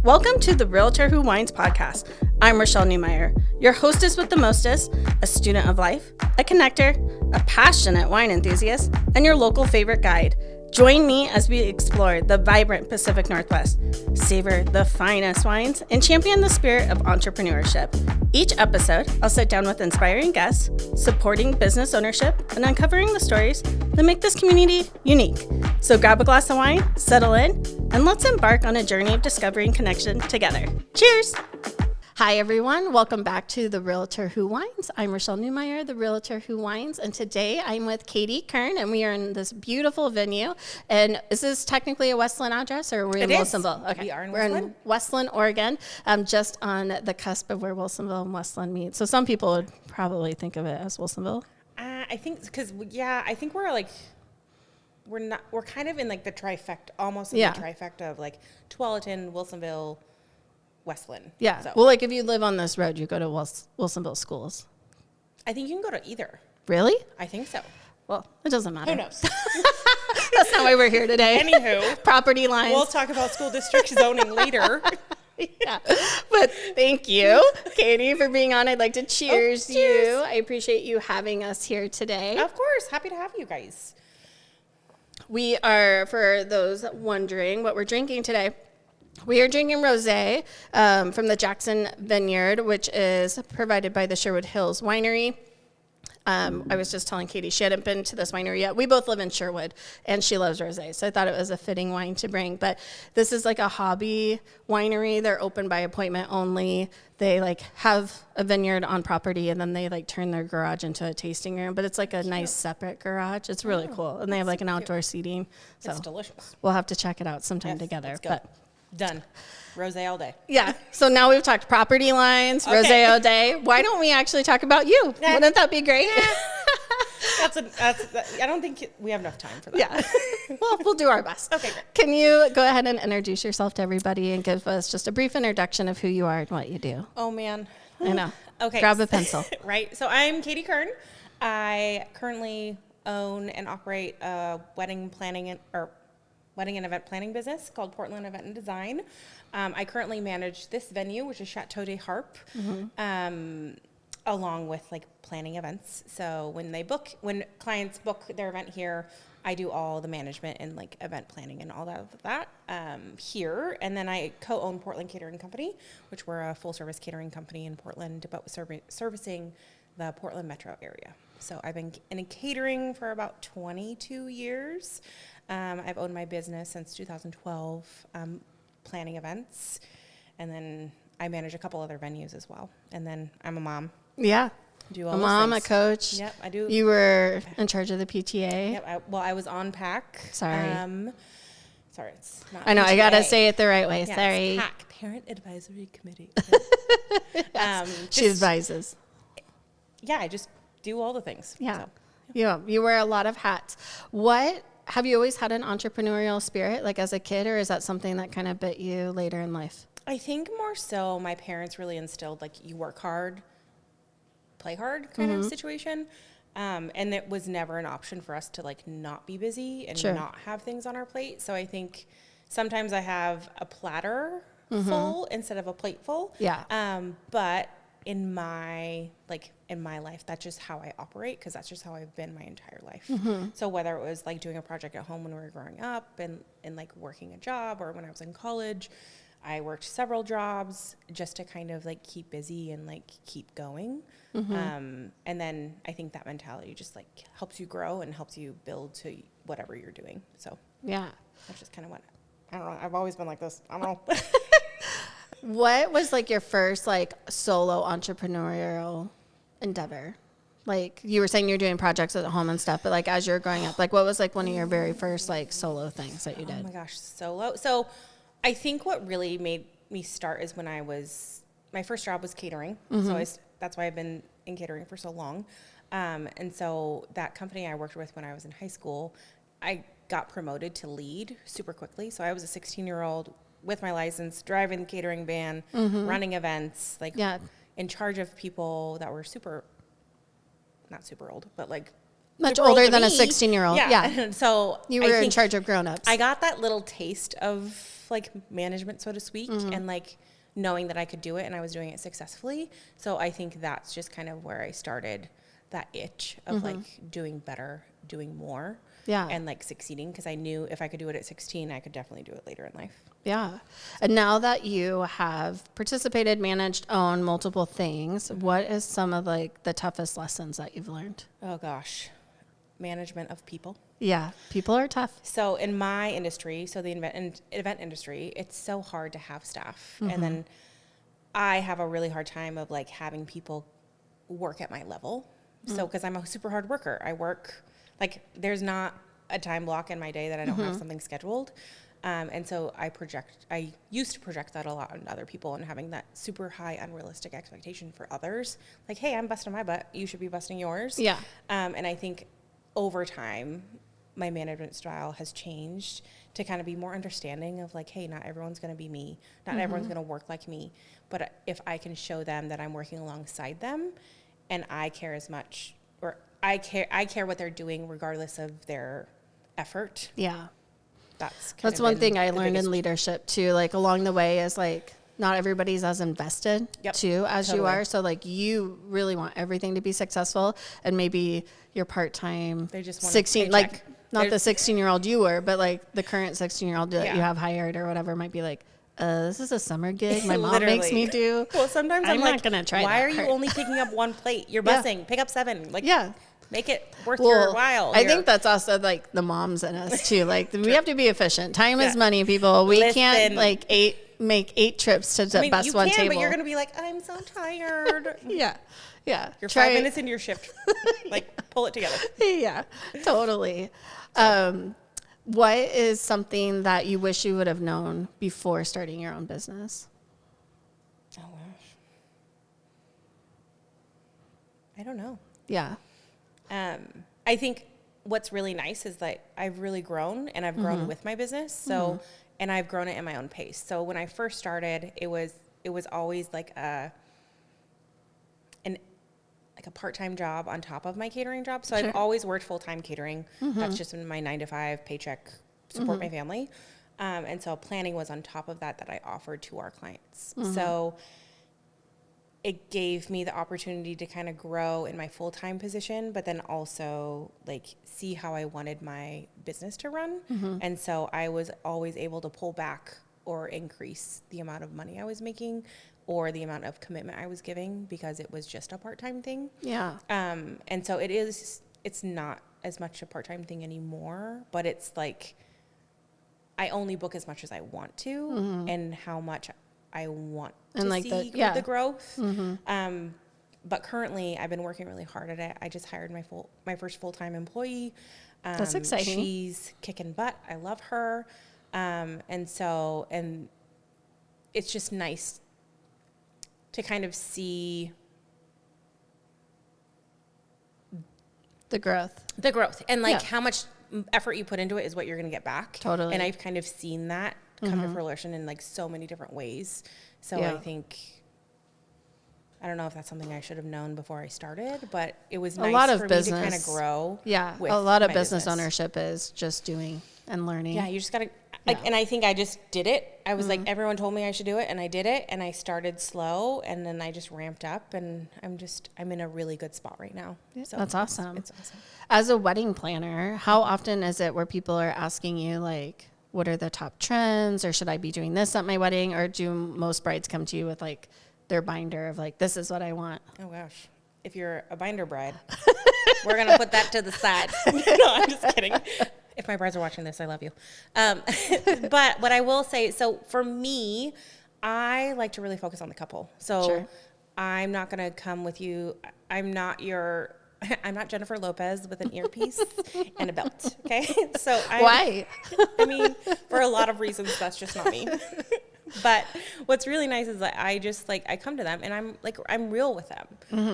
Welcome to the Realtor Who Wines podcast. I'm Rashelle Newmyer, your hostess with the mostest, a student of life, a connector, a passionate wine enthusiast, and your local favorite guide. Join me as we explore the vibrant Pacific Northwest, savor the finest wines, and champion the spirit of entrepreneurship. Each episode, I'll sit down with inspiring guests, supporting business ownership, and uncovering the stories that make this community unique. So grab a glass of wine, settle in, and let's embark on a journey of discovery and connection together. Cheers! Hi, everyone. Welcome back to the Realtor Who Wines. I'm Rashelle Newmyer, the Realtor Who Wines, and today I'm with Katie Kern, and we are in this beautiful venue. And is this technically a West Linn address, or are we in Wilsonville? Okay, we are in We're in West Linn, Oregon, just on the cusp of where Wilsonville and West Linn meet. So some people would probably think of it as Wilsonville. I think because I think we're kind of in like the trifecta, almost in the trifecta of like Tualatin, Wilsonville, West Linn. Yeah. So. Well, like if you live on this road, you go to Wilsonville schools. I think you can go to either. Really? I think so. Well, it doesn't matter. Who knows? That's not why we're here today. Anywho. Property lines. We'll talk about school district zoning later. Yeah. But thank you, Katie, for being on. I'd like to cheers you. I appreciate you having us here today. Of course. Happy to have you guys. We are, for those wondering what we're drinking today, we are drinking rosé from the Jackson Vineyard, which is provided by the Sherwood Hills Winery. I was just telling Katie she hadn't been to this winery yet. We both live in Sherwood, and she loves rosé, so I thought it was a fitting wine to bring. But this is like a hobby winery. They're open by appointment only. They like have a vineyard on property, and then they like turn their garage into a tasting room. But it's like a nice separate garage. It's really cool, and they have like an outdoor seating. So it's delicious. We'll have to check it out sometime together. Let's go. Done. Rosé all day. Yeah. So now we've talked property lines, rosé all day. Why don't we actually talk about you? Wouldn't that be great? I don't think we have enough time for that. Yeah. Well, we'll do our best. Okay, great. Can you go ahead and introduce yourself to everybody and give us just a brief introduction of who you are and what you do? Oh, man. I know. Okay. Grab a pencil. Right. So I'm Katie Kern. I currently own and operate a wedding and event planning business called Portland Event and Design. I currently manage this venue, which is Chateau de Harpe, along with like planning events. So when clients book their event here, I do all the management and like event planning and all that here. And then I co-own Portland Catering Company, which we're a full service catering company in Portland, but servicing the Portland metro area. So I've been in catering for about 22 years. I've owned my business since 2012, planning events, and then I manage a couple other venues as well. And then I'm a mom. Yeah. Do all a those mom, things. A coach. Yep, I do. You were in charge of the PTA. Yep. I was on PAC. Sorry. Sorry, it's not. I know. PTA. I gotta say it the right way. Yeah, Sorry. It's PAC, Parent Advisory Committee. She advises. Yeah, I just do all the things. Yeah. So. Yeah. You wear a lot of hats. Have you always had an entrepreneurial spirit, like as a kid, or is that something that kind of bit you later in life? I think more so my parents really instilled like you work hard, play hard kind of situation. And it was never an option for us to like not be busy and not have things on our plate. So I think sometimes I have a platter full instead of a plate full. Yeah. But in my life, that's just how I operate, because that's just how I've been my entire life. So whether it was like doing a project at home when we were growing up and like working a job, or when I was in college, I worked several jobs just to kind of like keep busy and like keep going. And then I think that mentality just like helps you grow and helps you build to whatever you're doing. So yeah, that's just kind of what, I don't know. I've always been like this. I don't know. What was like your first like solo entrepreneurial endeavor? Like you were saying you're doing projects at home and stuff, but like as you're growing up, like what was like one of your very first like solo things that you did? Oh my gosh, solo. So I think what really made me start is when my first job was catering. So that's why I've been in catering for so long. And so that company I worked with when I was in high school, I got promoted to lead super quickly. So I was a 16-year-old with my license, driving the catering van, running events, in charge of people that were not super old, but like much super old older to than a me. 16-year-old. Yeah. And so You I were in think charge of grown-ups. I got that little taste of like management, so to speak, and like knowing that I could do it and I was doing it successfully. So I think that's just kind of where I started that itch of like doing better, doing more. Yeah. And like succeeding, because I knew if I could do it at 16, I could definitely do it later in life. Yeah. And now that you have participated, managed, owned multiple things, what is some of like the toughest lessons that you've learned? Oh gosh, management of people. Yeah. People are tough. So in my industry, so the event industry, it's so hard to have staff. And then I have a really hard time of like having people work at my level. So, because I'm a super hard worker, I work like there's not a time block in my day that I don't have something scheduled. And so I used to project that a lot on other people and having that super high unrealistic expectation for others. Like, hey, I'm busting my butt. You should be busting yours. Yeah. And I think over time, my management style has changed to kind of be more understanding of like, hey, not everyone's going to be me. Not everyone's going to work like me. But if I can show them that I'm working alongside them and I care as much, or I care what they're doing regardless of their effort. Yeah. That's one thing I learned in leadership too, like along the way is like, not everybody's as invested too as you are. So like you really want everything to be successful, and maybe your part-time They just want 16, like not the 16-year-old you were, but like the current 16-year-old that you have hired or whatever might be like, this is a summer gig my mom makes me do. Well, sometimes I'm not like, gonna try why that are you hard. only picking up one plate? You're busing. Pick up 7. Like, make it worth your while. I think that's also like the moms in us too. Like we have to be efficient. Time is money, people. We can't like make 8 trips to the best one table. But you're going to be like, I'm so tired. Yeah. You're 5 minutes into your shift. Like, pull it together. Yeah, totally. What is something that you wish you would have known before starting your own business? Oh, gosh. I don't know. Yeah. I think what's really nice is that I've really grown, and I've grown with my business. So, and I've grown it at my own pace. So when I first started, it was always like a part-time job on top of my catering job. So I've always worked full-time catering. That's just my 9-to-5 paycheck, support my family. And so planning was on top of that I offered to our clients. So it gave me the opportunity to kind of grow in my full-time position, but then also like see how I wanted my business to run. And so I was always able to pull back or increase the amount of money I was making or the amount of commitment I was giving because it was just a part-time thing. Yeah. And so it's not as much a part-time thing anymore, but it's like I only book as much as I want to and how much I want to like see the growth. But currently I've been working really hard at it. I just hired my first full-time employee. That's exciting. She's kicking butt. I love her. And it's just nice to kind of see the growth and like how much effort you put into it is what you're going to get back. Totally. And I've kind of seen that come to fruition in like so many different ways. So I think, I don't know if that's something I should have known before I started, but it was nice for me to kind of grow. Yeah. A lot of business ownership is just doing and learning. Yeah. You just got to, and I think I just did it. I was like, everyone told me I should do it, and I did it, and I started slow, and then I just ramped up, and I'm in a really good spot right now. So that's awesome. It's awesome. As a wedding planner, how often is it where people are asking you like, what are the top trends, or should I be doing this at my wedding? Or do most brides come to you with like their binder of like, this is what I want? Oh gosh. If you're a binder bride, we're going to put that to the side. No, I'm just kidding. If my brides are watching this, I love you. But what I will say, so for me, I like to really focus on the couple. So I'm not going to come with you. I'm not Jennifer Lopez with an earpiece and a belt. Okay. So why? I mean, for a lot of reasons, that's just not me. But what's really nice is that I just like, I come to them and I'm real with them.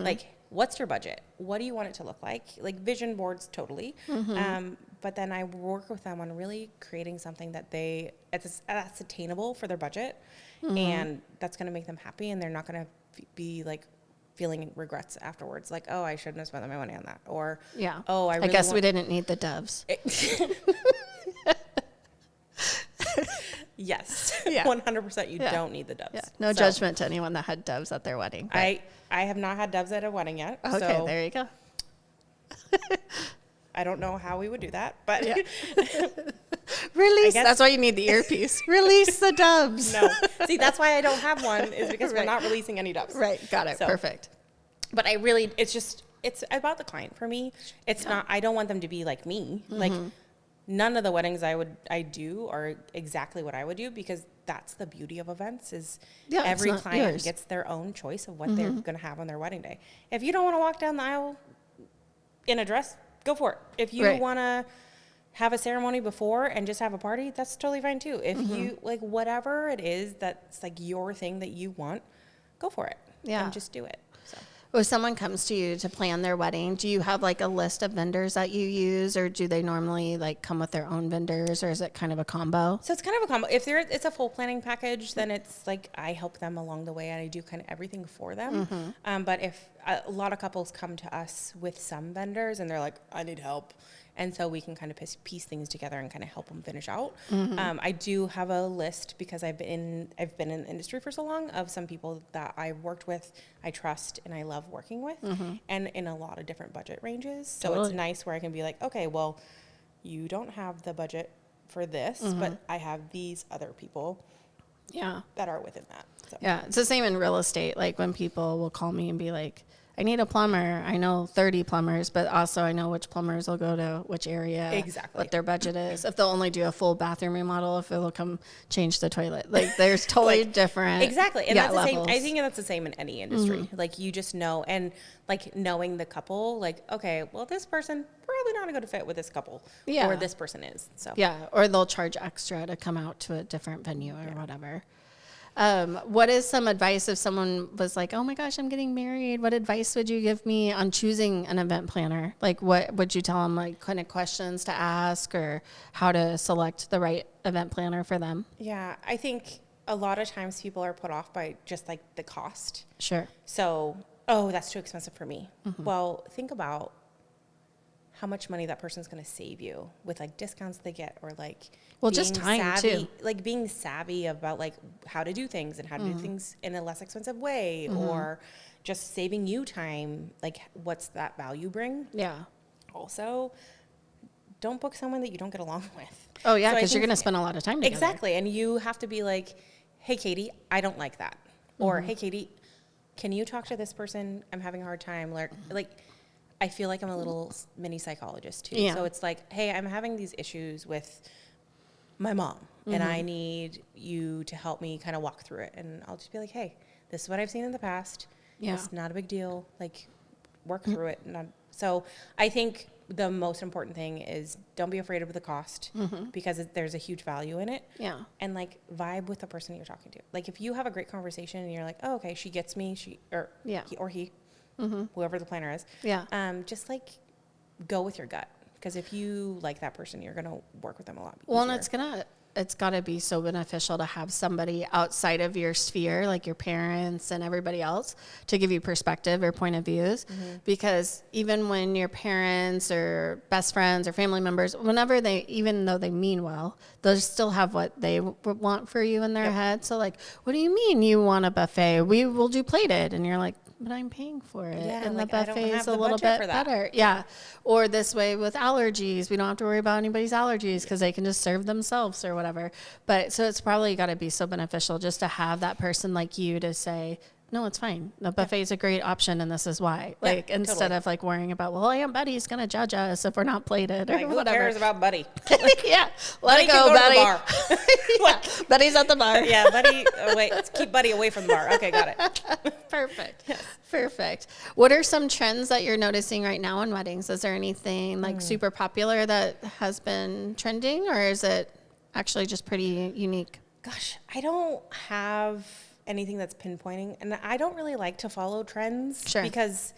Like, what's your budget? What do you want it to look like? Like vision boards, totally. But then I work with them on really creating something that's attainable for their budget. And that's going to make them happy. And they're not going to be like feeling regrets afterwards. Like, oh, I shouldn't have spent my money on that. Or, yeah. oh, I guess we didn't need the doves. Yes. Yeah. 100% you don't need the doves. Yeah. No judgment to anyone that had doves at their wedding. But. I have not had doves at a wedding yet. Okay, so there you go. I don't know how we would do that, but release. That's why you need the earpiece. Release the doves. No. See, that's why I don't have one, is because we're not releasing any doves. Right. Got it. So, perfect. But it's about the client for me. It's not, I don't want them to be like me. Like, none of the weddings I do are exactly what I would do, because that's the beauty of events is every client gets their own choice of what they're going to have on their wedding day. If you don't want to walk down the aisle in a dress, go for it. If you want to have a ceremony before and just have a party, that's totally fine too. If you like whatever it is that's like your thing that you want, go for it. Yeah. And just do it. So. When someone comes to you to plan their wedding, do you have like a list of vendors that you use, or do they normally like come with their own vendors, or is it kind of a combo? So it's kind of a combo. If it's a full planning package, then it's like I help them along the way and I do kind of everything for them. But if a lot of couples come to us with some vendors and they're like, I need help. And so we can kind of piece things together and kind of help them finish out. I do have a list, because I've been in the industry for so long, of some people that I've worked with, I trust, and I love working with, and in a lot of different budget ranges. So it's nice where I can be like, okay, well, you don't have the budget for this, but I have these other people that are within that. So. Yeah, it's the same in real estate. Like when people will call me and be like, I need a plumber. I know 30 plumbers, but also I know which plumbers will go to which area, what their budget is, if they'll only do a full bathroom remodel, if it'll come change the toilet. Like there's totally different. Exactly. And that's the same. I think that's the same in any industry. Like you just know, and like knowing the couple, like, okay, well, this person probably not a good fit with this couple, or this person is. So or they'll charge extra to come out to a different venue or whatever. What is some advice if someone was like, oh my gosh, I'm getting married? What advice would you give me on choosing an event planner? Like what would you tell them, like kind of questions to ask, or how to select the right event planner for them? Yeah, I think a lot of times people are put off by just like the cost. Sure. So, oh, that's too expensive for me. Well, think about how much money that person's going to save you with like discounts they get, or like just time too, like being savvy about like how to do things and how to do things in a less expensive way, or just saving you time. Like what's that value bring? Yeah. Also, don't book someone that you don't get along with. Oh yeah, because you're going to spend a lot of time together. Exactly. And you have to be like, hey Katie, I don't like that. Or hey Katie, can you talk to this person? I'm having a hard time. Like I feel like I'm a little mini psychologist too. So it's like, hey, I'm having these issues with my mom, and I need you to help me kind of walk through it. And I'll just be like, hey, this is what I've seen in the past. It's not a big deal. Like, work through it. So I think the most important thing is don't be afraid of the cost, because there's a huge value in it. Yeah. And like vibe with the person you're talking to. Like if you have a great conversation and you're like, oh, okay, she gets me, he, whoever the planner is. Yeah. Just like go with your gut. Because if you like that person, you're going to work with them a lot easier. Well, and it's got to be so beneficial to have somebody outside of your sphere, like your parents and everybody else, to give you perspective or point of views. Because even when your parents or best friends or family members, even though they mean well, they'll still have what they want for you in their head. So like, what do you mean you want a buffet? We will do plated. And you're like, but I'm paying for it. Yeah, and like, the buffet is a little bit better. Yeah. Or this way with allergies, we don't have to worry about anybody's allergies because they can just serve themselves or whatever. But so it's probably got to be so beneficial just to have that person like you to say, no, it's fine. The buffet is a great option, and this is why. Like instead of like worrying about, well, Aunt Betty's gonna judge us if we're not plated or whatever. Who cares about Buddy? Yeah, let it go, Buddy. Yeah, Buddy's at the bar. Yeah, Buddy. Wait, let's keep Buddy away from the bar. Okay, got it. Perfect. Yes. Perfect. What are some trends that you're noticing right now in weddings? Is there anything like super popular that has been trending, or is it actually just pretty unique? Gosh, I don't have anything that's pinpointing, and I don't really like to follow trends because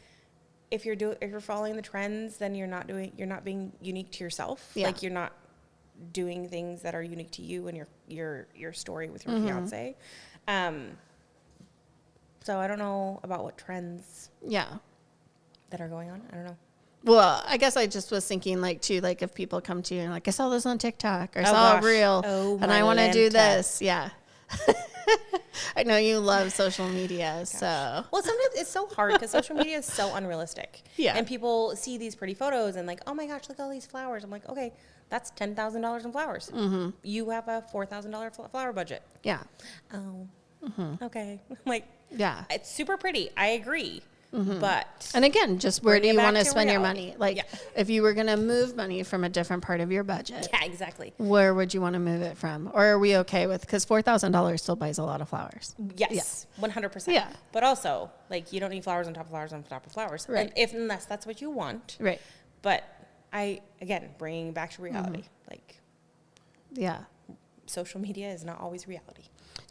if you're following the trends, then you're not being unique to yourself. Like you're not doing things that are unique to you and your story with your fiance. So I don't know about what trends Yeah. that are going on. I don't know. Well, I guess I just was thinking, like, too, like, if people come to you and, like, I saw this on TikTok or Oh, saw a gosh. reel Oh, and my I want to do Lanta. this. Yeah. I know you love social media, so. Well, sometimes it's so hard because social media is so unrealistic. Yeah. And people see these pretty photos and like, oh my gosh, look at all these flowers. I'm like, okay, that's $10,000 in flowers. Mm-hmm. You have a $4,000 flower budget. Yeah. Oh, okay. Like, Yeah. it's super pretty. I agree. But And again, just where Bring do it you back want to to spend your reality. money? Like, Yeah. if you were going to move money from a different part of your budget, yeah, exactly. where would you want to move it from? Or are we okay with, because $4,000 still buys a lot of flowers. Yes, 100%. Yeah. But also, like, you don't need flowers on top of flowers on top of flowers. Right. And unless that's what you want. Right. But again, bringing back to reality, like, Yeah. social media is not always reality.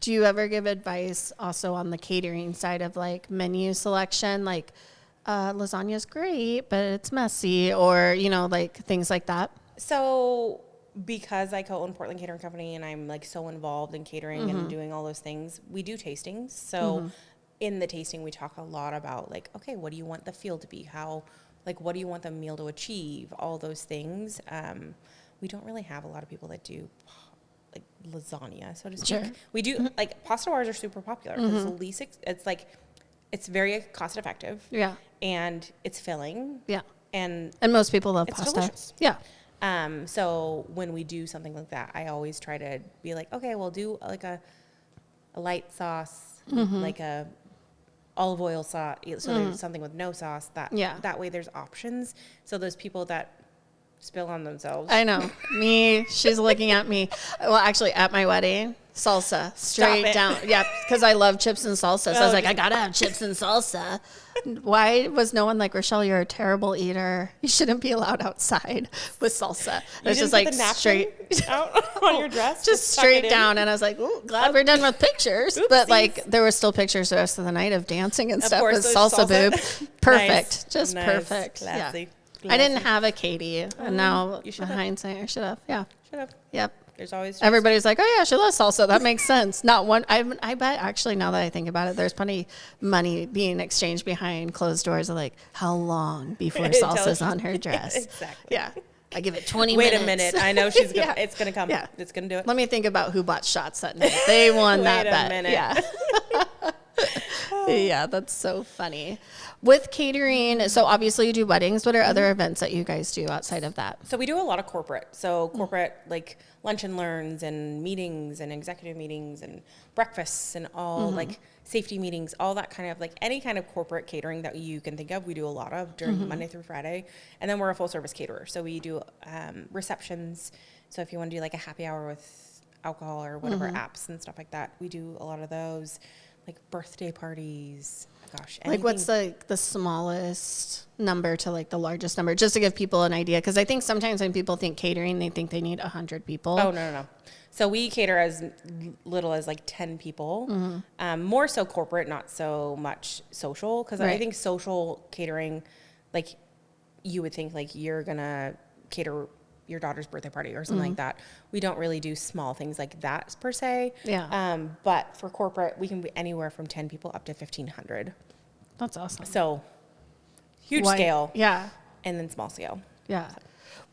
Do you ever give advice also on the catering side of like menu selection? Like, lasagna's great, but it's messy, or, you know, like things like that? So because I co-own Portland Catering Company and I'm like so involved in catering and doing all those things, we do tastings. So in the tasting, we talk a lot about like, okay, what do you want the feel to be? How, like, what do you want the meal to achieve? All those things. We don't really have a lot of people that do like lasagna, so to speak. Sure. We do like pasta bars are super popular because it's like, it's very cost effective. Yeah. And it's filling. Yeah. And most people love it's pasta. delicious. Yeah. So when we do something like that, I always try to be like, okay, we'll do like a light sauce, like a olive oil sauce. So there's something with no sauce. That way there's options. So those people that spill on themselves. I know. Me, she's looking at me. Well, actually, at my wedding, salsa, straight down. Yeah, because I love chips and salsa. So I was like, I got to have chips and salsa. Why was no one like, Rashelle, you're a terrible eater. You shouldn't be allowed outside with salsa. It's just like straight out on your dress? Just tuck it straight in? down. And I was like, ooh, glad we're done with pictures. But like, there were still pictures the rest of the night of dancing and stuff course, with there's salsa salsa. boob. Perfect. Nice. Just Nice. perfect. Classy. Yeah. Classy. I didn't have a Katie. And now, You should have. hindsight, I should have. Yeah. Should have. Yep. There's always Everybody's like, oh yeah, she loves salsa. That makes sense. Not one. I bet actually, now that I think about it, there's plenty money being exchanged behind closed doors of like, how long before salsa's on her dress? Exactly. Yeah. I give it 20 Wait minutes. a minute. I know she's gonna. Yeah. It's gonna come. Yeah. It's gonna do it. Let me think about who bought shots that night. They won that Wait a bet. minute. Yeah. Yeah, that's so funny. With catering, so obviously you do weddings. What are other events that you guys do outside of that? So we do a lot of corporate. So corporate, like lunch and learns and meetings and executive meetings and breakfasts and all like safety meetings, all that kind of like any kind of corporate catering that you can think of. We do a lot of during Monday through Friday. And then we're a full service caterer. So we do receptions. So if you want to do like a happy hour with alcohol or whatever apps and stuff like that, we do a lot of those. Like birthday parties. Gosh, Like what's like the smallest number to like the largest number, just to give people an idea? Because I think sometimes when people think catering, they think they need 100 people. Oh, no. So we cater as little as like 10 people. More so corporate, not so much social. Because I think social catering, like you would think like you're going to cater your daughter's birthday party or something like that. We don't really do small things like that per se. Yeah. But for corporate, we can be anywhere from 10 people up to 1,500. That's awesome. So huge scale. Yeah. And then small scale. Yeah.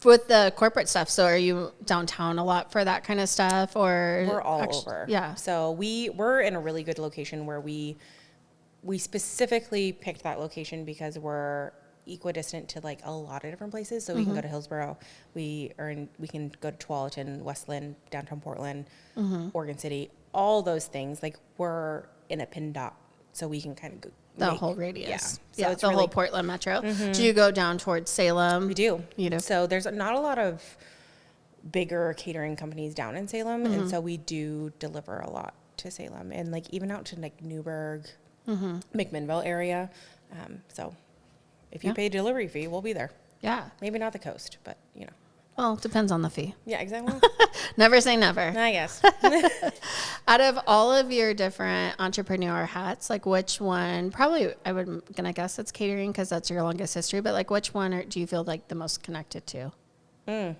With the corporate stuff, so are you downtown a lot for that kind of stuff, or? We're all over. Yeah. So we're in a really good location where we specifically picked that location because we're equidistant to like a lot of different places. So we can go to Hillsborough. We can go to Tualatin, West Linn, downtown Portland, Oregon City, all those things. Like we're in a pin dot, so we can kind of go. The whole radius. Yeah. So Yeah, it's the really, whole Portland metro. Do you go down towards Salem? we do. You do? So there's not a lot of bigger catering companies down in Salem. And so we do deliver a lot to Salem and like even out to like Newburgh, McMinnville area. So if you pay a delivery fee, we'll be there. Yeah. Maybe not the coast, but you know. Well, depends on the fee. Yeah, exactly. Never say never. I guess. Out of all of your different entrepreneur hats, like which one, probably I'm going to guess it's catering because that's your longest history, but like which one do you feel like the most connected to? I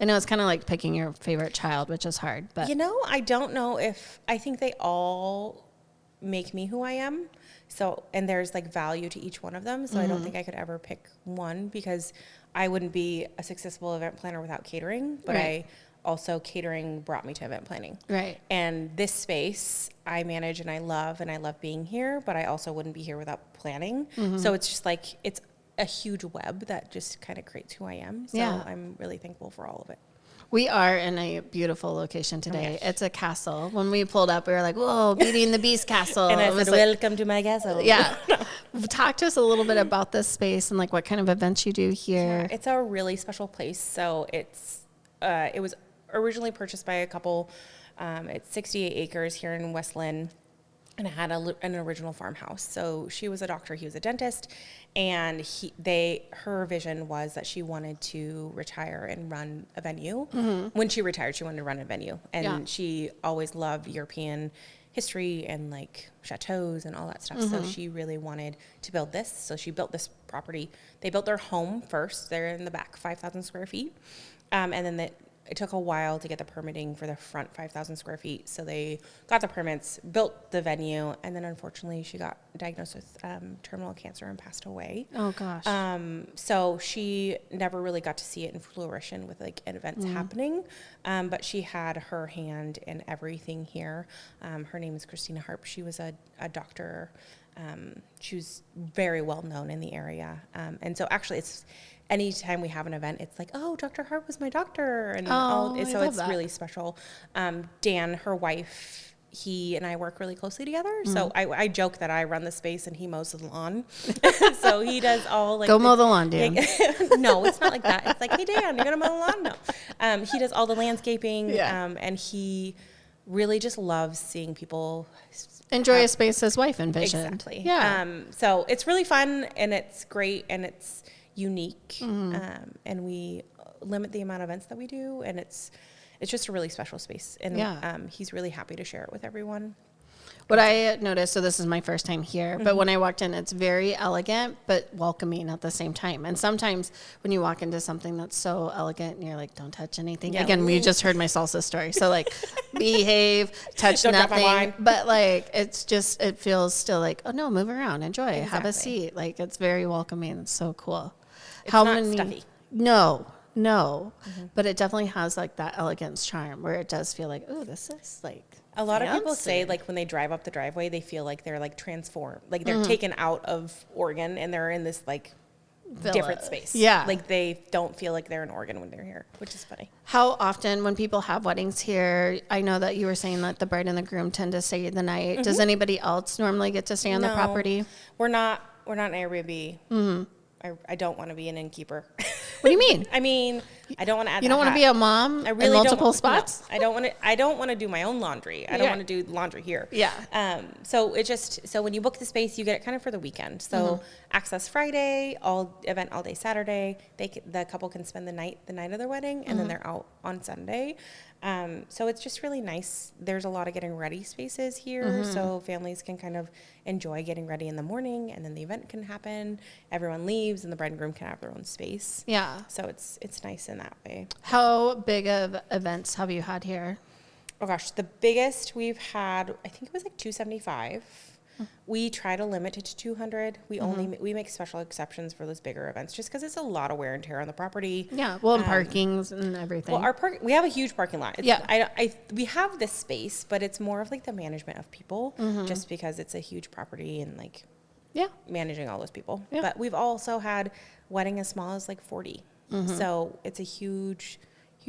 know it's kind of like picking your favorite child, which is hard, but. You know, I don't know if, I think they all make me who I am. So, and there's like value to each one of them. So I don't think I could ever pick one, because I wouldn't be a successful event planner without catering, but catering brought me to event planning. Right. And this space I manage and I love being here, but I also wouldn't be here without planning. So it's just like, it's a huge web that just kind of creates who I am. So I'm really thankful for all of it. We are in a beautiful location today. Oh, it's a castle. When we pulled up, we were like, whoa, Beauty and the Beast castle. And I said, welcome to my castle. Yeah. Talk to us a little bit about this space and like what kind of events you do here. Yeah, it's a really special place. So it was originally purchased by a couple. It's 68 acres here in West Linn. And it had an original farmhouse. So she was a doctor, he was a dentist, and her vision was that she wanted to retire and run a venue. When she retired, she wanted to run a venue, and she always loved European history and like chateaus and all that stuff. So she really wanted to build this. So she built this property. They built their home first. They're in the back, 5,000 square feet, and then it took a while to get the permitting for the front 5,000 square feet. So they got the permits, built the venue, and then unfortunately she got diagnosed with terminal cancer and passed away. Oh gosh. So she never really got to see it in fruition with like events happening. But she had her hand in everything here. Her name is Katie Harpe. She was a doctor. She was very well known in the area. And so actually anytime we have an event, it's like, oh, Dr. Harpe was my doctor. And so it's really special. Dan, her wife, he and I work really closely together. So I joke that I run the space and he mows the lawn. So he does all like... Go mow the lawn, Dan. No, it's not like that. It's like, hey, Dan, you're going to mow the lawn? No. He does all the landscaping. And he really just loves seeing people... enjoy a space his wife envisioned. Exactly. Yeah. So it's really fun and it's great and it's unique, and we limit the amount of events that we do, and it's just a really special space, and he's really happy to share it with everyone. What I noticed, so this is my first time here, but when I walked in, it's very elegant but welcoming at the same time. And sometimes when you walk into something that's so elegant and you're like, don't touch anything. Yeah. Again, we just heard my salsa story. So like behave, touch don't nothing. But like, it's just, it feels still like, oh no, move around, enjoy, have a seat. Like it's very welcoming. It's so cool. It's not stuffy. No. But it definitely has like that elegance charm where it does feel like, oh, this is like a lot of people say like when they drive up the driveway, they feel like they're like transformed, like they're taken out of Oregon and they're in this like different space. Yeah. Like they don't feel like they're in Oregon when they're here, which is funny. How often when people have weddings here, I know that you were saying that the bride and the groom tend to stay the night. Does anybody else normally get to stay on the property? We're not an Airbnb. I don't want to be an innkeeper. What do you mean? I mean, I don't want to add. You don't want to be a mom in multiple spots? No, I don't want to do my own laundry. I don't want to do laundry here. Yeah. So when you book the space, you get it kind of for the weekend. So access Friday, event all day Saturday. The couple can spend the night of their wedding, and then they're out on Sunday. So it's just really nice. There's a lot of getting ready spaces here, so families can kind of enjoy getting ready in the morning, and then the event can happen. Everyone leaves, and the bride and groom can have their own space. Yeah. So it's nice in that way. How big of events have you had here? Oh gosh, the biggest we've had, I think it was like 275. We try to limit it to 200. We make special exceptions for those bigger events just because it's a lot of wear and tear on the property. Yeah, well, and parkings and everything. Well, we have a huge parking lot. We have this space, but it's more of like the management of people, just because it's a huge property and like managing all those people. Yeah. But we've also had wedding as small as like 40. So it's a huge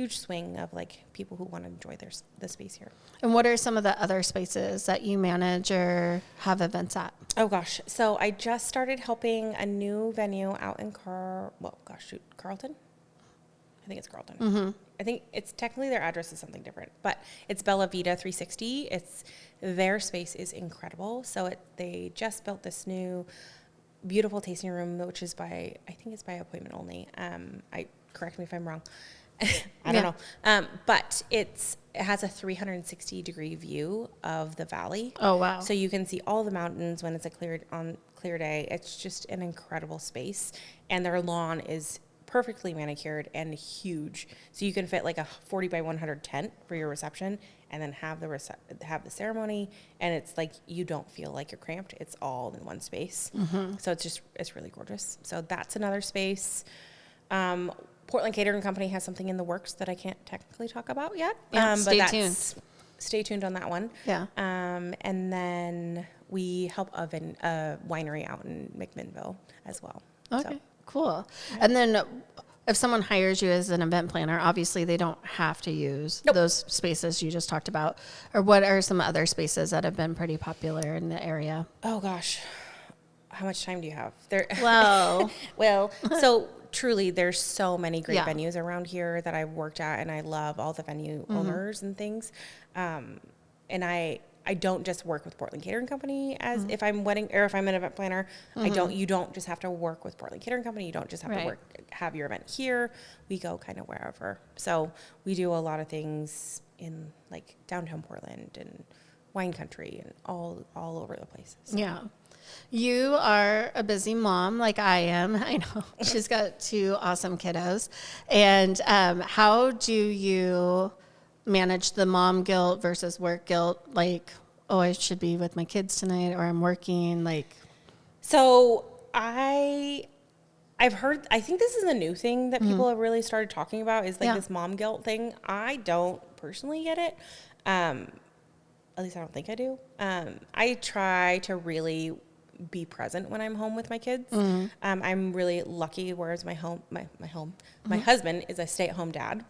swing of like people who want to enjoy the space here. And what are some of the other spaces that you manage or have events at? Oh gosh, so I just started helping a new venue out in Carlton. I think it's Carlton. I think it's technically their address is something different, but it's Bella Vita 360. Their space is incredible. So they just built this new beautiful tasting room, which is I think it's by appointment only. Correct me if I'm wrong. I don't know. But it has a 360-degree view of the valley. Oh, wow. So you can see all the mountains when it's a clear day. It's just an incredible space. And their lawn is perfectly manicured and huge. So you can fit like a 40 by 100 tent for your reception and then have the ceremony. And it's like, you don't feel like you're cramped. It's all in one space. So it's really gorgeous. So that's another space. Portland Catering Company has something in the works that I can't technically talk about yet. Yeah, Stay tuned on that one. Yeah. And then we help a winery out in McMinnville as well. Okay, So. cool. And then if someone hires you as an event planner, obviously they don't have to use those spaces you just talked about. Or what are some other spaces that have been pretty popular in the area? Oh gosh, how much time do you have? Well, so truly, there's so many great venues around here that I've worked at, and I love all the venue owners and things. And I don't just work with Portland Catering Company as if I'm if I'm an event planner. You don't just have to work with Portland Catering Company. You don't just have to have your event here. We go kind of wherever. So we do a lot of things in like downtown Portland and wine country and all over the places. Yeah. You are a busy mom like I am. I know. She's got 2 awesome kiddos. And how do you manage the mom guilt versus work guilt? Like, oh, I should be with my kids tonight, or I'm working. Like, so I've heard. I think this is a new thing that people have really started talking about. Is like this mom guilt thing. I don't personally get it. At least I don't think I do. I try to really be present when I'm home with my kids. I'm really lucky, whereas my husband is a stay-at-home dad.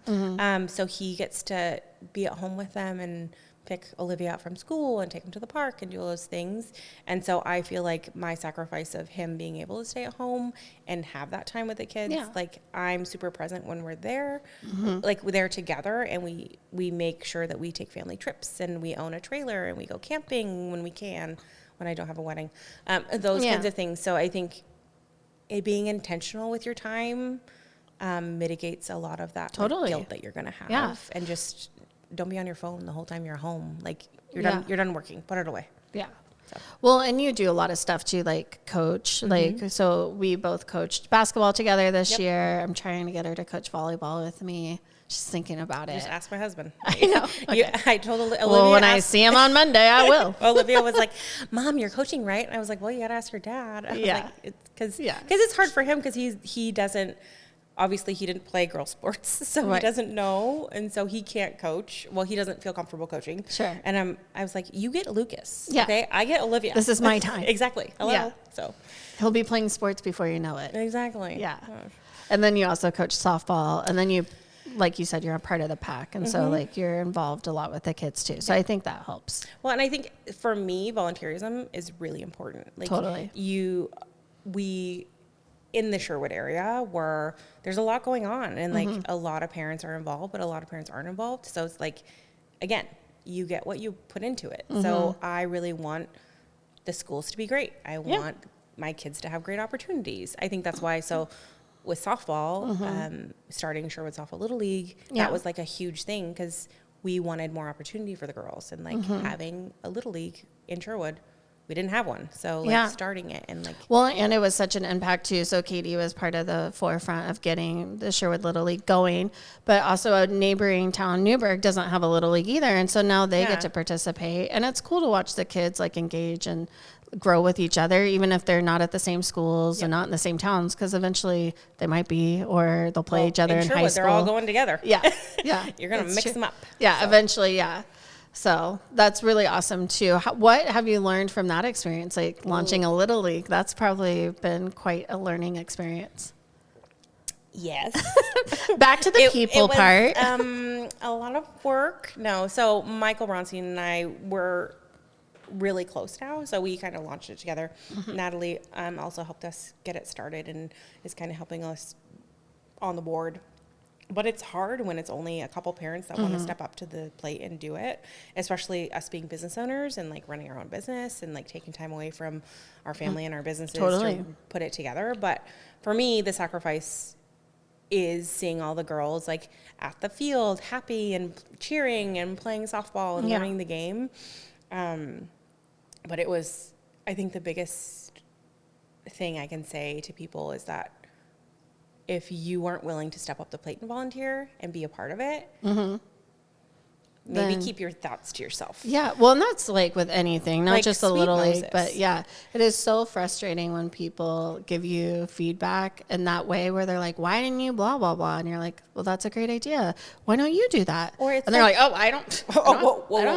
So he gets to be at home with them and pick Olivia up from school and take them to the park and do all those things. And so I feel like my sacrifice of him being able to stay at home and have that time with the kids, like I'm super present when we're there, like we're there together, and we make sure that we take family trips and we own a trailer and we go camping when we can, when I don't have a wedding, those kinds of things. So I think being intentional with your time mitigates a lot of that guilt that you're going to have, and just don't be on your phone the whole time you're home. Like you're done working, put it away. Yeah. So. Well, and you do a lot of stuff too, like coach, like, so we both coached basketball together this year. I'm trying to get her to coach volleyball with me. She's thinking about it. Just ask my husband. I know. Okay. I told Olivia. Well, when I see him on Monday, I will. Olivia was like, "Mom, you're coaching, right?" And I was like, "Well, you got to ask your dad." I was like, because it's hard for him because he doesn't. Obviously, he didn't play girl sports, so he doesn't know, and so he can't coach. Well, he doesn't feel comfortable coaching. Sure. And I was like, you get Lucas. Yeah. Okay, I get Olivia. This is my time. Exactly. Hello. Yeah. So he'll be playing sports before you know it. Exactly. Yeah. And then you also coach softball, and then you, like you said, you're a part of the pack, and so like you're involved a lot with the kids too. So I think that helps. Well, and I think for me, volunteerism is really important. Like totally. In the Sherwood area where there's a lot going on, and like a lot of parents are involved, but a lot of parents aren't involved. So it's like, again, you get what you put into it. So I really want the schools to be great. I want my kids to have great opportunities. I think that's why. So with softball, starting Sherwood Softball Little League, that was like a huge thing because we wanted more opportunity for the girls, and like having a Little League in Sherwood. We didn't have one. So like starting it and like. Well, and it was such an impact too. So Katie was part of the forefront of getting the Sherwood Little League going, but also a neighboring town, Newburgh, doesn't have a Little League either. And so now they get to participate, and it's cool to watch the kids like engage and grow with each other, even if they're not at the same schools and not in the same towns, because eventually they might be, or they'll play each other in high school. They're all going together. Yeah. Yeah. You're going to mix them up. Yeah. So. Eventually. Yeah. So that's really awesome too. What have you learned from that experience? Like launching a Little League, that's probably been quite a learning experience. Yes. Back to the people part. A lot of work. No. So Michael Bronstein and I were really close now. So we kind of launched it together. Natalie also helped us get it started and is kind of helping us on the board. But it's hard when it's only a couple parents that want to step up to the plate and do it, especially us being business owners and like running our own business and like taking time away from our family and our businesses to put it together. But for me, the sacrifice is seeing all the girls like at the field, happy and cheering and playing softball and learning the game. But it was, I think the biggest thing I can say to people is that if you weren't willing to step up the plate and volunteer and be a part of it, maybe keep your thoughts to yourself. Yeah. Well, and that's like with anything, not Like just a Sweet little Moses. league, but yeah, it is so frustrating when people give you feedback in that way where they're like, why didn't you blah, blah, blah? And you're like, well, that's a great idea. Why don't you do that? Or it's and they're like, oh, I don't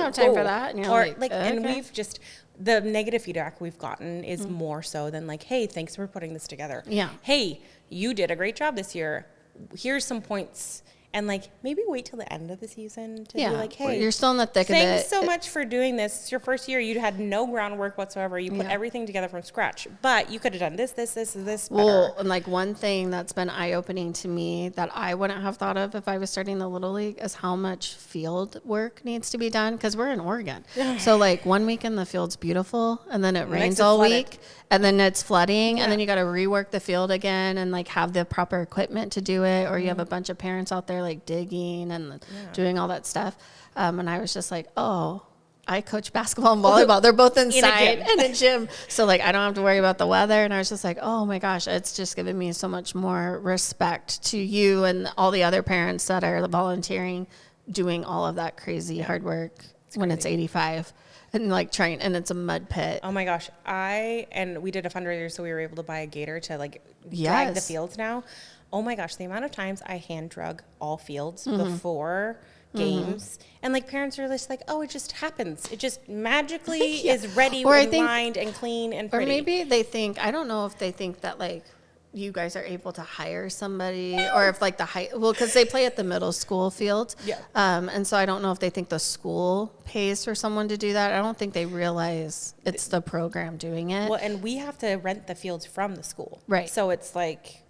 have time for that. And you're or like, and okay. we've just, the negative feedback we've gotten is more so than like, hey, thanks for putting this together. Yeah. Hey, you did a great job this year. Here's some points. And like, maybe wait till the end of the season to be like, hey, you're still in the thick of it. Thanks so much for doing this. It's your first year. You had no groundwork whatsoever. You put everything together from scratch. But you could have done this better. Well, and like one thing that's been eye-opening to me that I wouldn't have thought of if I was starting the Little League is how much field work needs to be done because we're in Oregon. So like 1 weekend the field's beautiful and then it rains all week and then it's flooding and then you got to rework the field again and like have the proper equipment to do it, or you have a bunch of parents out there like digging and doing all that stuff. And I was just like, oh, I coach basketball and volleyball. They're both inside in a gym. So like, I don't have to worry about the weather. And I was just like, oh my gosh, it's just given me so much more respect to you and all the other parents that are volunteering, doing all of that crazy hard work when it's 85 and like trying, and it's a mud pit. Oh my gosh. And we did a fundraiser, so we were able to buy a gator to like drag the fields now. Oh my gosh, the amount of times I hand drug all fields before games, and like parents are just like, oh, it just happens. It just magically is ready and lined and clean and pretty. Or maybe they think, I don't know if they think that like you guys are able to hire somebody or if like because they play at the middle school field. Yeah. And so I don't know if they think the school pays for someone to do that. I don't think they realize it's the program doing it. Well, and we have to rent the fields from the school. Right. So it's like,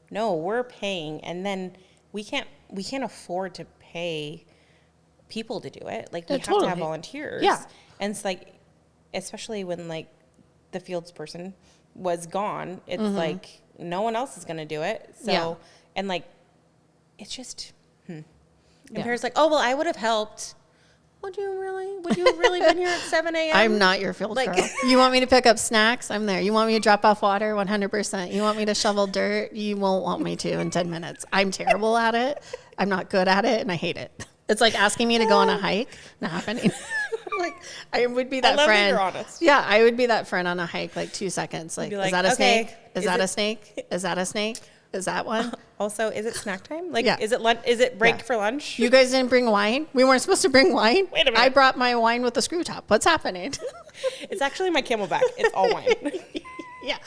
no, we're paying, and then we can't afford to pay people to do it. Like we have to have volunteers. Yeah. And it's like, especially when like the fields person was gone, it's like no one else is going to do it. So, and like, it's just, and parents like, oh, well, I would have helped. Would you really been here at 7 a.m.? I'm not your field girl. You want me to pick up snacks? I'm there. You want me to drop off water? 100%. You want me to shovel dirt? You won't want me to in 10 minutes. I'm terrible at it. I'm not good at it, and I hate it. It's like asking me to go on a hike. Not happening. Like, I would be that friend. That you're honest. Yeah, I would be that friend on a hike, like 2 seconds. Like, is that a snake? Is that a snake? Is that a snake? Is that one? Also, is it snack time? Like, is it lunch? Is it break for lunch? You guys didn't bring wine? We weren't supposed to bring wine? Wait a minute. I brought my wine with the screw top. What's happening? It's actually my Camelback. It's all wine. Yeah.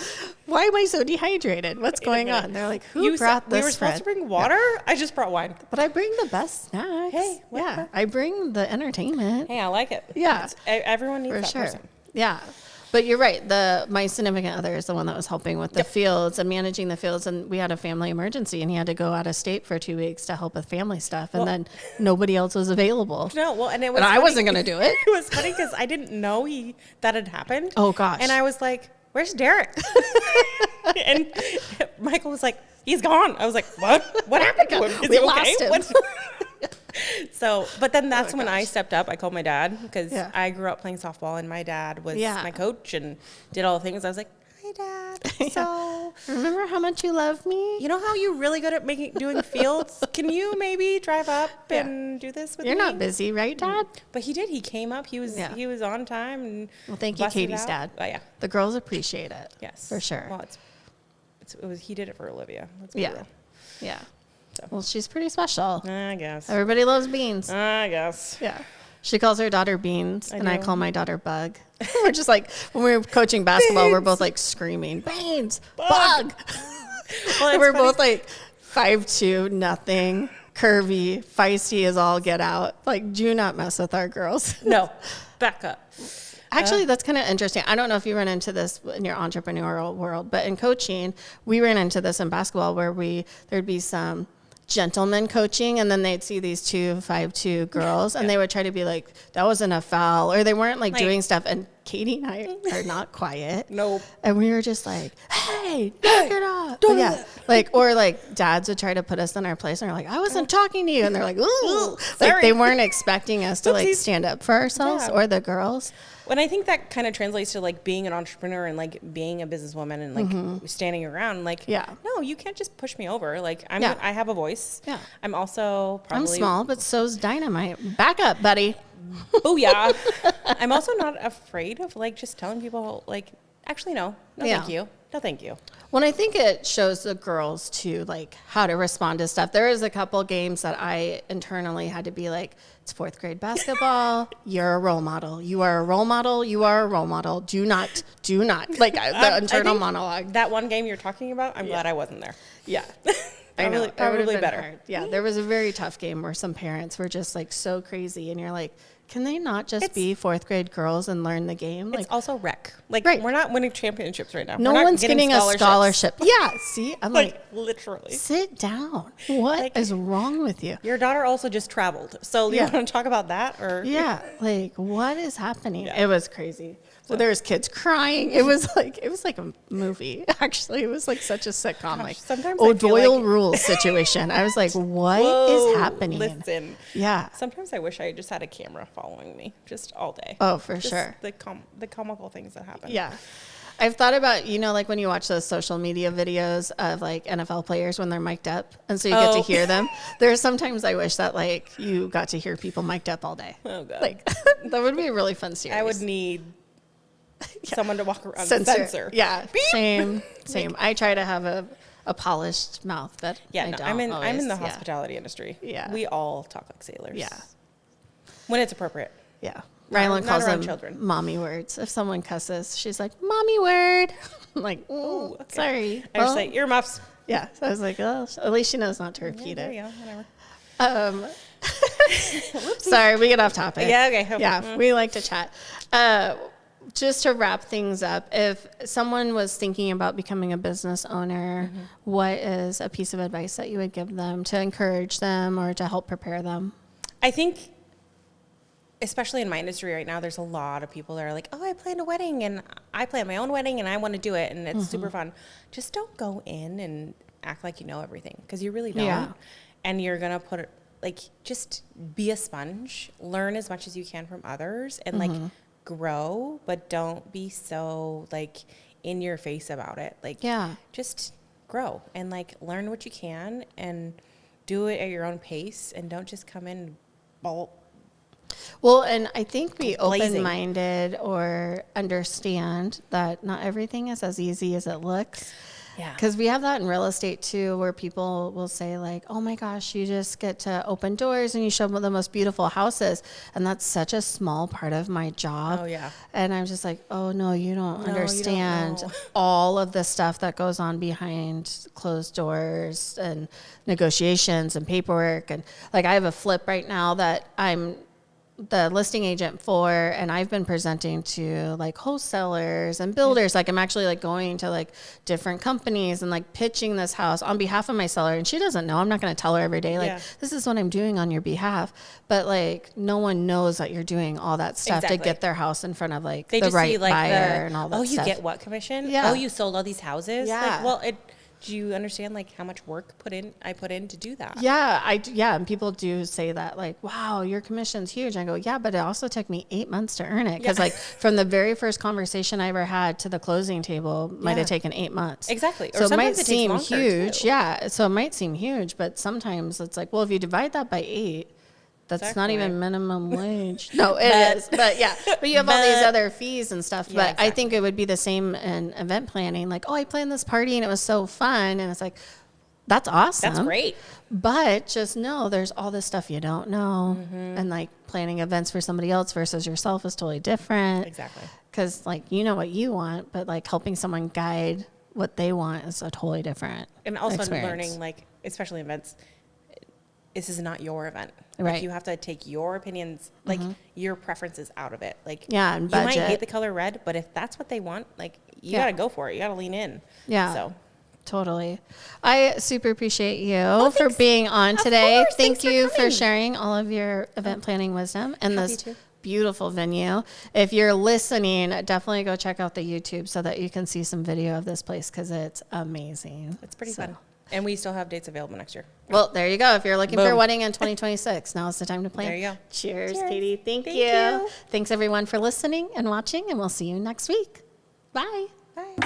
Why am I so dehydrated? What's going on? They're like, who brought this? We were supposed to bring water? Yeah. I just brought wine. But I bring the best snacks. Hey. Yeah. I bring the entertainment. Hey, I like it. Yeah. Everyone needs that person. Yeah. But you're right. My significant other is the one that was helping with the fields and managing the fields. And we had a family emergency and he had to go out of state for 2 weeks to help with family stuff. And then nobody else was available. No, well, and it was. But I wasn't going to do it. It was funny because I didn't know that had happened. Oh gosh. And I was like, where's Derek? And Michael was like, he's gone. I was like, what? What happened to him? Is we he lost okay? him. So, but then that's when I stepped up. I called my dad because I grew up playing softball and my dad was my coach and did all the things. I was like, hi, Dad. So, remember how much you love me? You know how you're really good at doing fields? Can you maybe drive up and do this with me? You're not busy, right, Dad? But he did. He came up. He was on time. And well, thank you, Katie's dad. Oh, yeah. The girls appreciate it. Yes. For sure. Well, he did it for Olivia. Let's be real. Yeah. So. Well, she's pretty special. I guess. Everybody loves Beans. I guess. Yeah. She calls her daughter Beans, I call my daughter Bug. We're just like, when we were coaching basketball, we're both like screaming, Beans, Bug. Well, we're both like 5'2", nothing, curvy, feisty as all get out. Like, do not mess with our girls. No, back up. Actually, that's kind of interesting. I don't know if you run into this in your entrepreneurial world, but in coaching, we ran into this in basketball where there'd be some gentlemen coaching, and then they'd see these 5'2" girls, and they would try to be like, that wasn't a foul, or they weren't like doing stuff. And Katie and I are not quiet. Nope. And we were just like, hey, knock it off. Or like dads would try to put us in our place, and we're like, I wasn't talking to you. And they're like, ooh. Like they weren't expecting us to like stand up for ourselves or the girls. When I think that kind of translates to like being an entrepreneur and like being a businesswoman and like standing around, like, no, you can't just push me over. Like I have a voice. Yeah. I'm also probably. I'm small, but so's dynamite. Back up, buddy. Booyah. I'm also not afraid of like just telling people like, actually, no, thank you. No, thank you. Well, I think it shows the girls too, like how to respond to stuff. There is a couple games that I internally had to be like, it's 4th grade basketball. You're a role model. You are a role model. You are a role model. Do not. Like the internal monologue. That one game you're talking about, I'm glad I wasn't there. Yeah. Probably better. Hard. Yeah. There was a very tough game where some parents were just like so crazy and you're like, can they not just be 4th grade girls and learn the game? It's also rec. Like, we're not winning championships right now. No one's getting a scholarship. Yeah, see? I'm like, literally. Sit down. What is wrong with you? Your daughter also just traveled. So you want to talk about that? Or yeah, like, what is happening? Yeah. It was crazy. Well, there was kids crying. It was like a movie. Actually, it was like such a sitcom, like Doyle rules situation. I was like, what is happening? Listen, yeah. Sometimes I wish I just had a camera following me just all day. Oh, for sure. The comical things that happen. Yeah. I've thought about, like when you watch those social media videos of like NFL players when they're mic'd up and so you get to hear them. There's sometimes I wish that like you got to hear people mic'd up all day. Oh, God. Like that would be a really fun series. I would need someone to walk around and censor. Yeah, same. I try to have a polished mouth, but I don't I'm in the hospitality industry. Yeah. We all talk like sailors. Yeah. When it's appropriate. Yeah. Rylan calls them children. Mommy words. If someone cusses, she's like, Mommy word. I'm like, oh, okay. Sorry. I just say earmuffs. Yeah. So I was like, oh, at least she knows not to repeat it. Yeah, whatever. Sorry, we get off topic. Yeah, okay. Yeah, we like to chat. Just to wrap things up, if someone was thinking about becoming a business owner, what is a piece of advice that you would give them to encourage them or to help prepare them? I think, especially in my industry right now, there's a lot of people that are like, oh, I planned a wedding and I planned my own wedding and I want to do it and it's super fun. Just don't go in and act like you know everything because you really don't. Yeah. And you're going to put it, like, just be a sponge, learn as much as you can from others and like grow, but don't be so like in your face about it. Like, just grow and like learn what you can and do it at your own pace and don't just come in bolt. Well, and I think be open-minded or understand that not everything is as easy as it looks. Yeah. Because we have that in real estate too, where people will say like, oh my gosh, you just get to open doors and you show them the most beautiful houses. And that's such a small part of my job. Oh yeah. And I'm just like, oh no, you don't understand all of the stuff that goes on behind closed doors and negotiations and paperwork. And like, I have a flip right now that I'm the listing agent for, and I've been presenting to like wholesalers and builders. Like I'm actually like going to like different companies and like pitching this house on behalf of my seller. And she doesn't know, I'm not going to tell her every day, like, this is what I'm doing on your behalf. But like, no one knows that you're doing all that stuff to get their house in front of like the right buyer and all that stuff. Oh, you get what commission? Yeah. Oh, you sold all these houses? Yeah. Like, well, do you understand like how much work I put in to do that? Yeah, and people do say that like, wow, your commission's huge. I go, yeah, but it also took me 8 months to earn it because like from the very first conversation I ever had to the closing table might have taken 8 months. Exactly. So it might seem huge. Too. Yeah, so it might seem huge, but sometimes it's like, well, if you divide that by 8. That's not even minimum wage. No, it is. But yeah, but you have all these other fees and stuff. But I think it would be the same in event planning. Like, oh, I planned this party and it was so fun. And it's like, that's awesome. That's great. But just know there's all this stuff you don't know. And like planning events for somebody else versus yourself is totally different. Exactly. Because like, you know what you want, but like helping someone guide what they want is a totally different And also experience. Learning, like, especially events, this is not your event. Right. Like, you have to take your opinions, like your preferences out of it. Like, and you might hate the color red, but if that's what they want, like, you got to go for it. You got to lean in. Yeah. So totally. I super appreciate you for being on today. Thank you for sharing all of your event planning wisdom and this beautiful venue. If you're listening, definitely go check out the YouTube so that you can see some video of this place because it's amazing. It's pretty fun. And we still have dates available next year. Well, there you go. If you're looking for a Boom. wedding in 2026, now is the time to plan. There you go. Cheers, Cheers. Katie. Thank Thank you. you. Thanks, everyone, for listening and watching, and we'll see you next week. Bye. Bye.